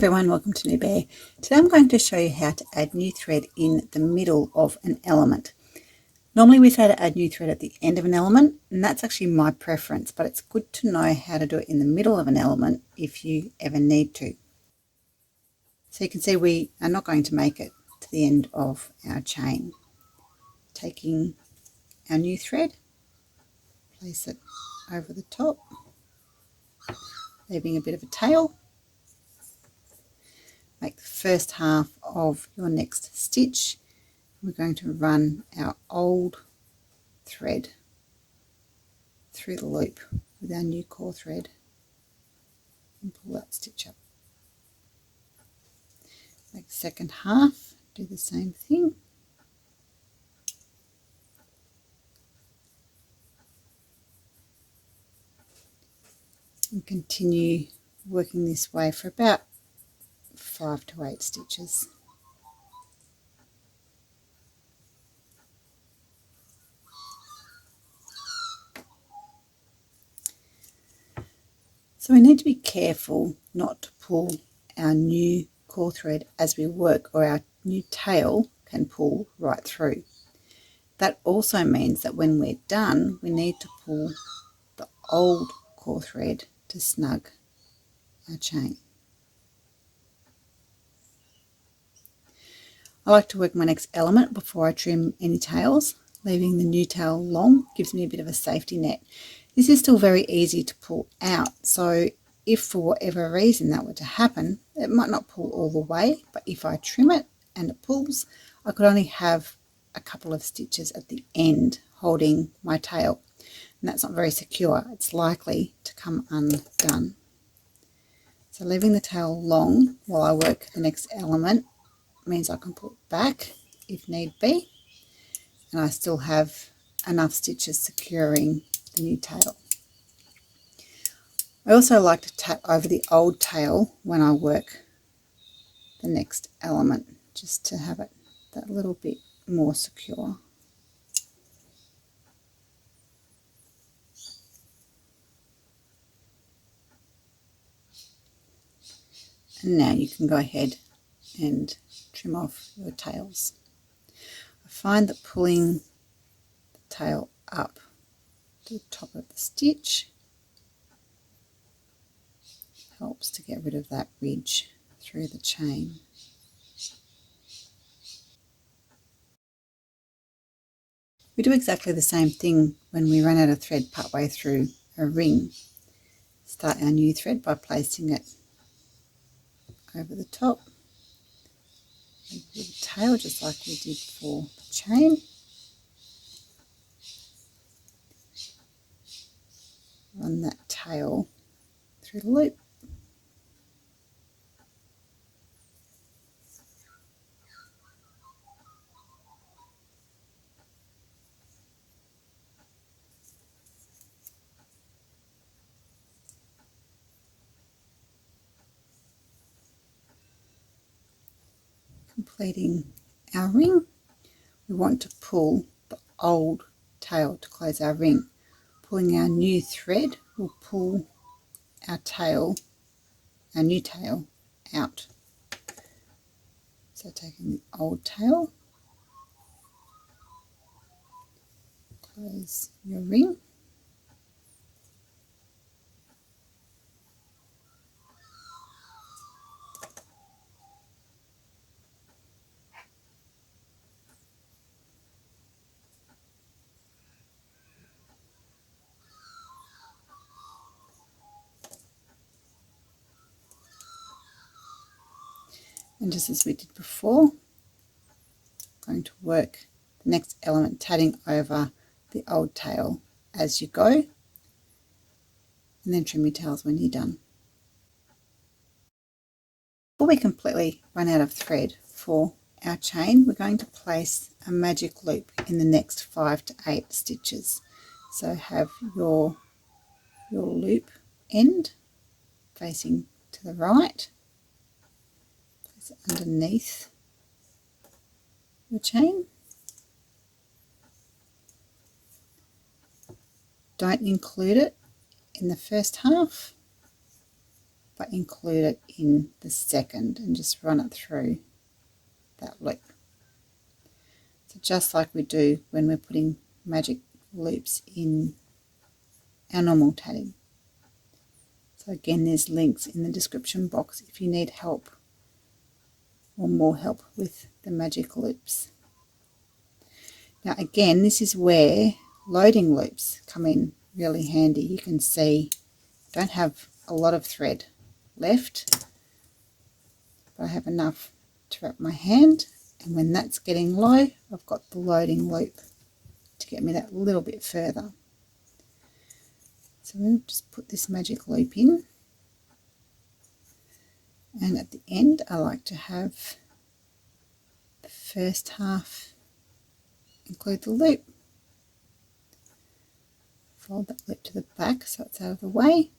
everyone, welcome to Midway. Today I'm going to show you how to add new thread in the middle of an element. Normally we say to add new thread at the end of an element, and that's actually my preference, but it's good to know how to do it in the middle of an element if you ever need to. So you can see we are not going to make it to the end of our chain. Taking our new thread, place it over the top, leaving a bit of a tail. Make the first half of your next stitch. We're going to run our old thread through the loop with our new core thread and pull that stitch up. Make the second half, do the same thing. And continue working this way for about 5 to 8 stitches. So we need to be careful not to pull our new core thread as we work, or our new tail can pull right through. That also means that when we're done, we need to pull the old core thread to snug our chain. I like to work my next element before I trim any tails. Leaving the new tail long gives me a bit of a safety net. This is still very easy to pull out, so if for whatever reason that were to happen, it might not pull all the way, but if I trim it and it pulls, I could only have a couple of stitches at the end holding my tail, and that's not very secure. It's likely to come undone. So leaving the tail long while I work the next element means I can pull it back if need be, and I still have enough stitches securing the new tail. I also like to tap over the old tail when I work the next element, just to have it that little bit more secure. And now you can go ahead and trim off your tails. I find that pulling the tail up to the top of the stitch helps to get rid of that ridge through the chain. We do exactly the same thing when we run out of thread partway through a ring. Start our new thread by placing it over the top, and pull the tail just like we did for the chain. Run that tail through the loop. Completing our ring, we want to pull the old tail to close our ring. Pulling our new thread will pull our tail, our new tail, out. So taking the old tail, close your ring. And just as we did before, I'm going to work the next element, tatting over the old tail as you go, and then trim your tails when you're done. Before we completely run out of thread for our chain, we're going to place a magic loop in the next 5 to 8 stitches. So have your loop end facing to the right, place it underneath your chain. Don't include it in the first half, but include it in the second and just run it through that loop. So just like we do when we're putting magic loops in our normal tatting. So again, there's links in the description box if you need help or more help with the magic loops. Now again, this is where loading loops come in really handy. You can see I don't have a lot of thread left, but I have enough to wrap my hand, and when that's getting low, I've got the loading loop to get me that little bit further. So we'll just put this magic loop in, and at the end I like to have the first half include the loop. Fold that loop to the back so it's out of the way,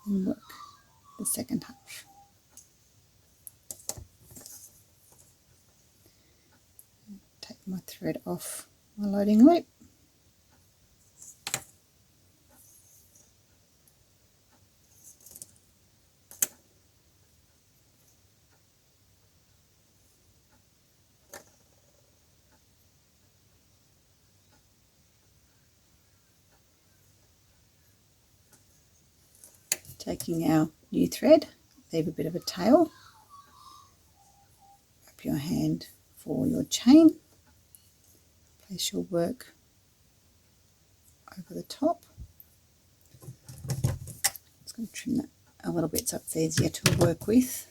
and work the second half. Take my thread off my loading loop. Taking our new thread, leave a bit of a tail, wrap your hand for your chain, place your work over the top. Just going to trim that a little bit so it's easier to work with.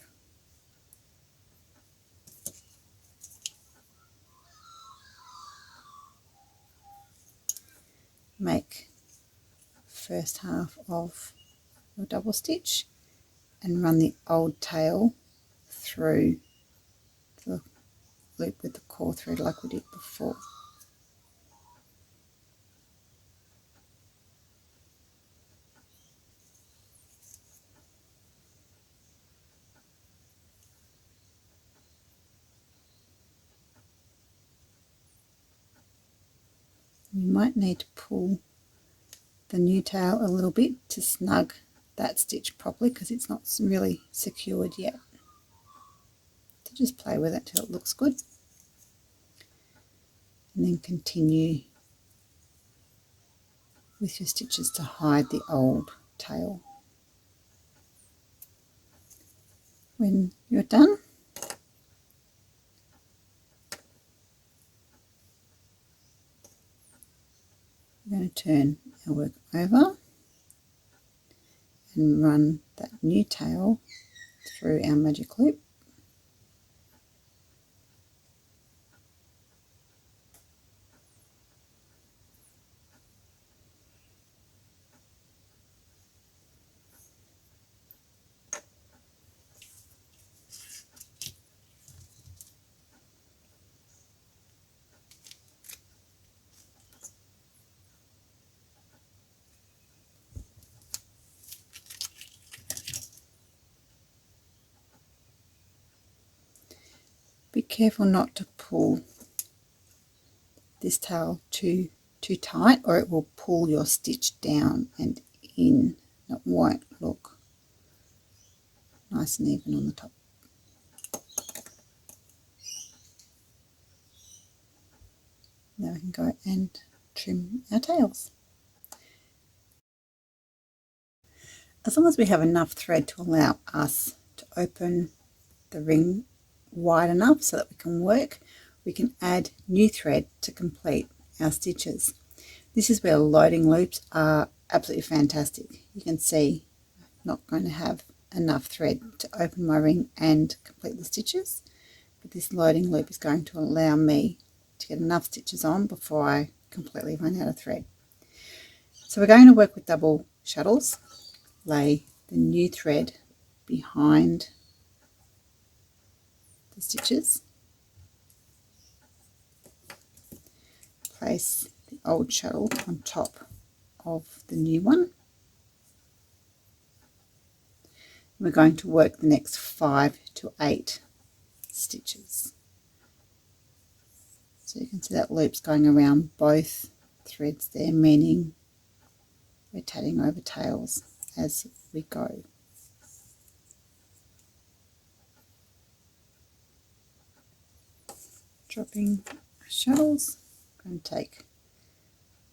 Make first half of your double stitch and run the old tail through the loop with the core thread like we did before. You might need to pull the new tail a little bit to snug that stitch properly because it's not really secured yet. So just play with it till it looks good, and then continue with your stitches to hide the old tail. When you're done, we're going to turn our work over and run that new tail through our magic loop. Be careful not to pull this tail too tight, or it will pull your stitch down and in. It won't look nice and even on the top. Now we can go and trim our tails. As long as we have enough thread to allow us to open the ring wide enough so that we can work, we can add new thread to complete our stitches. This is where loading loops are absolutely fantastic. You can see I'm not going to have enough thread to open my ring and complete the stitches, but this loading loop is going to allow me to get enough stitches on before I completely run out of thread. So we're going to work with double shuttles. Lay the new thread behind the stitches, place the old shuttle on top of the new one. We're going to work the next 5 to 8 stitches. So you can see that loop's going around both threads there, meaning we're tatting over tails as we go. Dropping shuttles, I'm going to take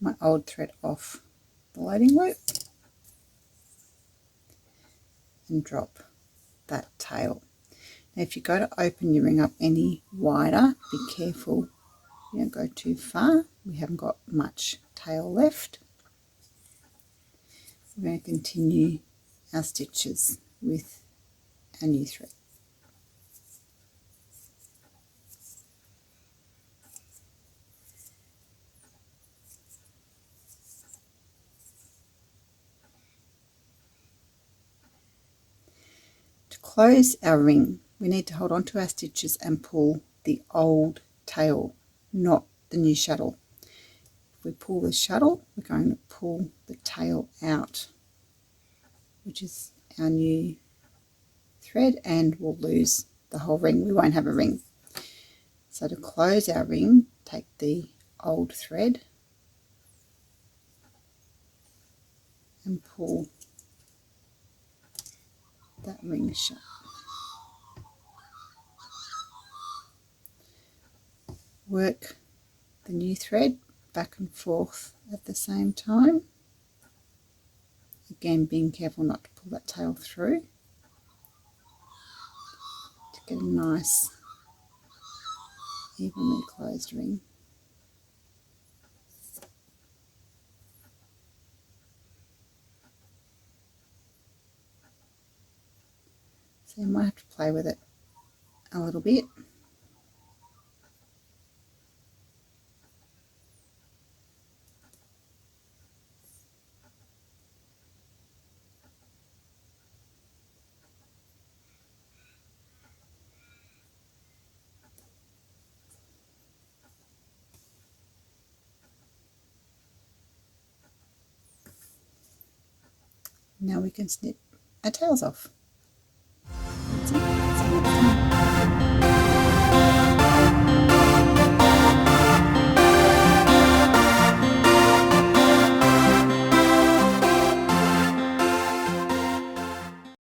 my old thread off the loading loop and drop that tail. Now if you go to open your ring up any wider, be careful you don't go too far. We haven't got much tail left. We're going to continue our stitches with our new thread. To close our ring, we need to hold on to our stitches and pull the old tail, not the new shuttle. If we pull the shuttle, we're going to pull the tail out, which is our new thread, and we'll lose the whole ring. We won't have a ring. So to close our ring, take the old thread and pull that ring shut. Work the new thread back and forth at the same time. Again, being careful not to pull that tail through to get a nice evenly closed ring. So you might have to play with it a little bit. Now we can snip our tails off. That's it.